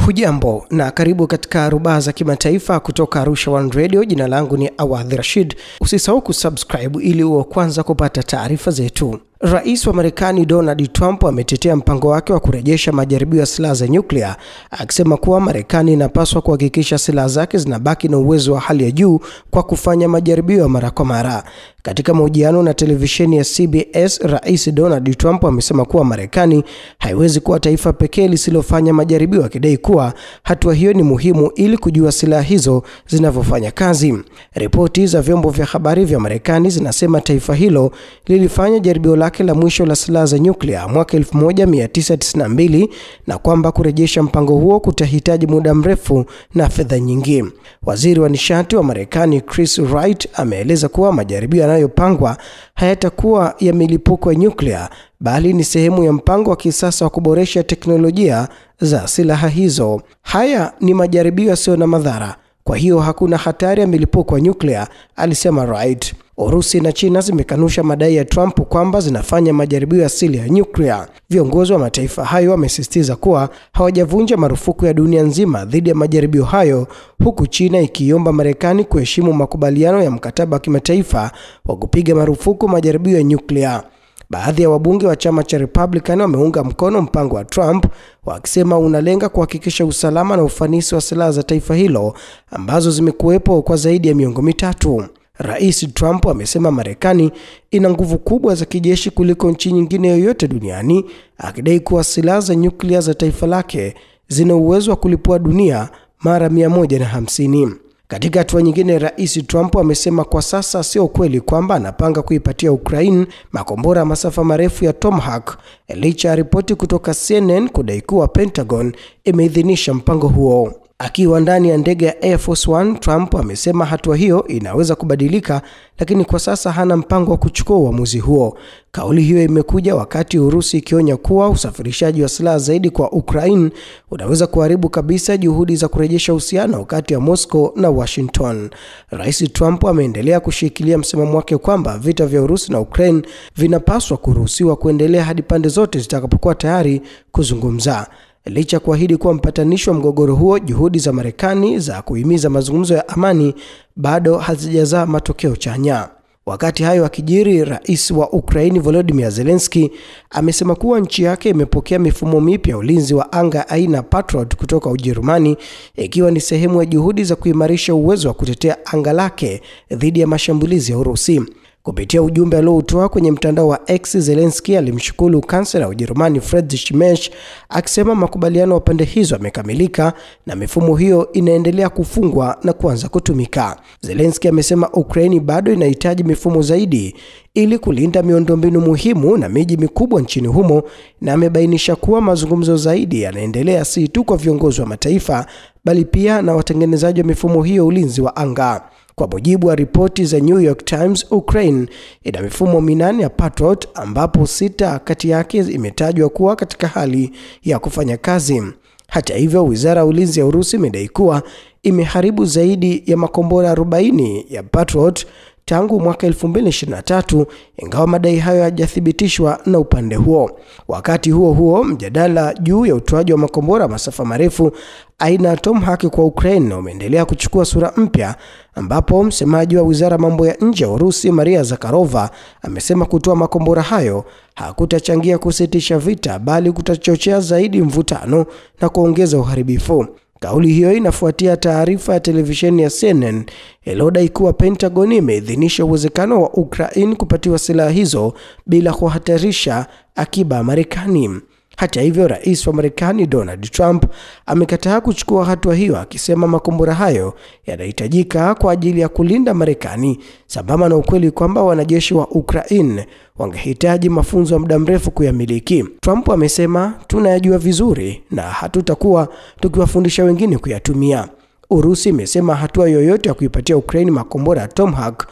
Hujambo na karibu katika rubaa za kimataifa kutoka Arusha One Radio. Jina langu ni Awadhi Rashid. Usisahau kusubscribe ili uwe kwanza kupata taarifa zetu. Rais wa Marekani Donald Trump ametetea mpango wake wa kurejesha majaribio ya silaha za nyuklia, akisema kuwa Marekani inapaswa kuhakikisha silaha zake zinabaki na uwezo wa hali ya juu kwa kufanya majaribio mara kwa mara. Katika mahojiano na televisheni ya CBS, Rais Donald Trump amesema kuwa Marekani haiwezi kuwa taifa pekee lisilofanya majaribio, akidai kuwa hatua hiyo ni muhimu ili kujua silaha hizo zinavyofanya kazi. Ripoti za vyombo vya habari vya Marekani zinasema taifa hilo lilifanya jaribio lake la mwisho la silaha za nyuklia mwaka 1992 na kwamba kurejesha mpango huo kutahitaji muda mrefu na fedha nyingi. Waziri wa nishati wa Marekani Chris Wright ameeleza kuwa majaribio yanayopangwa hayatakuwa ya milipuko ya nyuklia, bali ni sehemu ya mpango wa kisasa wa kuboresha teknolojia za silaha hizo. Haya ni majaribio yasiyo na madhara, kwa hiyo hakuna hatari ya milipuko wa nyuklia, alisema Wright. Urusi na China zimekanusha madai ya Trump kwamba zinafanya majaribio asili ya nyuklia. Viongozi wa mataifa hayo wamesisitiza kuwa hawajavunja marufuku ya dunia nzima dhidi ya majaribio hayo, huku China ikiomba Marekani kuheshimu makubaliano ya mkataba wa kimataifa wa kupiga marufuku majaribio ya nyuklia. Baadhi ya wabunge wa chama cha Republican wameunga mkono mpango wa Trump, wakisema unalenga kuhakikisha usalama na ufanisi wa silaha za taifa hilo ambazo zimekuwepo kwa zaidi ya miongo mitatu. Rais Trump amesema Marekani ina nguvu kubwa za kijeshi kuliko nchi nyingine yoyote duniani, akidai kuwa silaha za nyuklia za taifa lake zina uwezo wa kulipua dunia mara 150. Katika hatua nyingine, Rais Trump amesema kwa sasa sio kweli kwamba anapanga kuipatia Ukraine makombora masafa marefu ya Tomahawk, licha ya ripoti kutoka CNN kudai kuwa Pentagon imeidhinisha mpango huo. Akiwa ndani ya ndege ya Air Force One, Trump amesema hatua hiyo inaweza kubadilika, lakini kwa sasa hana mpango wa kuchukua uamuzi huo. Kauli hiyo imekuja wakati Urusi ikionya kuwa usafirishaji wa silaha zaidi kwa Ukraine unaweza kuharibu kabisa juhudi za kurejesha uhusiano kati ya Moscow na Washington. Rais Trump ameendelea kushikilia msimamo wake kwamba vita vya Urusi na Ukraine vinapaswa kuruhusiwa kuendelea hadi pande zote zitakapokuwa tayari kuzungumza. Licha kuahidi kuwa mpatanishi wa mgogoro huo, juhudi za Marekani za kuhimiza mazungumzo ya amani bado hazijazaa matokeo chanya. Wakati hayo akijiri, rais wa Ukraine Volodymyr Zelensky amesema kuwa nchi yake imepokea mifumo mipya ya ulinzi wa anga aina Patriot kutoka Ujerumani, ikiwa ni sehemu ya juhudi za kuimarisha uwezo wa kutetea anga lake dhidi ya mashambulizi ya Urusi. Kupitia ujumbe aliotoa kwenye mtandao wa X, Zelensky alimshukuru kansela wa Ujerumani Friedrich Merz, akisema makubaliano ya pande hizo yamekamilika na mifumo hiyo inaendelea kufungwa na kuanza kutumika. Zelensky amesema Ukraine bado inahitaji mifumo zaidi ili kulinda miundombinu muhimu na miji mikubwa nchini humo, na amebainisha kuwa mazungumzo zaidi yanaendelea si tu kwa viongozi wa mataifa bali pia na watengenezaji wa mifumo hiyo ulinzi wa anga. Kwa mujibu wa ripoti za New York Times, Ukraine ina mifumo 8 ya Patriot ambapo 6 kati yake imetajwa kuwa katika hali ya kufanya kazi. Hata hivyo, Wizara ya Ulinzi ya Urusi imedai kuwa imeharibu zaidi ya makombora 40 ya Patriot tangu mwaka 2023, ingawa madai hayo hayajathibitishwa na upande huo. Wakati huo huo, mjadala juu ya utoaji wa makombora masafa marefu aina Tomahawk kwa Ukraine umeendelea kuchukua sura mpya, ambapo msemaji wa Wizara ya Mambo ya Nje ya Urusi Maria Zakharova amesema kutoa makombora hayo hakutachangia kusitisha vita, bali kutachochea zaidi mvutano na kuongeza uharibifu. Kauli hiyo inafuatia taarifa ya televisheni ya CNN iliyodai kuwa Pentagon imeidhinisha uwezekano wa Ukraine kupatiwa silaha hizo bila kuhatarisha akiba ya Marekani. Hata hivyo, rais wa Marekani Donald Trump amekataa kuchukua hatua hiyo, akisema makombora hayo yanahitajika kwa ajili ya kulinda Marekani, sambamba na ukweli kwamba wanajeshi wa Ukraine wangehitaji mafunzo ya muda mrefu kuyamiliki. Trump amesema, tunayajua vizuri na hatutakuwa tukiwafundisha wengine kuyatumia. Urusi imesema hatua yoyote ya kuipatia Ukraine makombora ya Tomahawk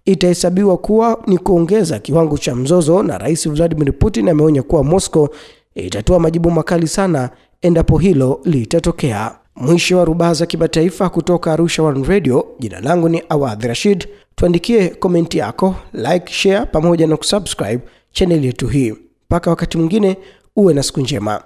itahesabiwa kuwa ni kuongeza kiwango cha mzozo, na Rais Vladimir Putin ameonya kuwa Moscow itatoa majibu makali sana endapo hilo litatokea. Mwisho wa rubaa za kimataifa kutoka Arusha One Radio. Jina langu ni Awadhi Rashid. Tuandikie komenti yako, like, share pamoja na kusubscribe channel yetu hii. Mpaka wakati mwingine, uwe na siku njema.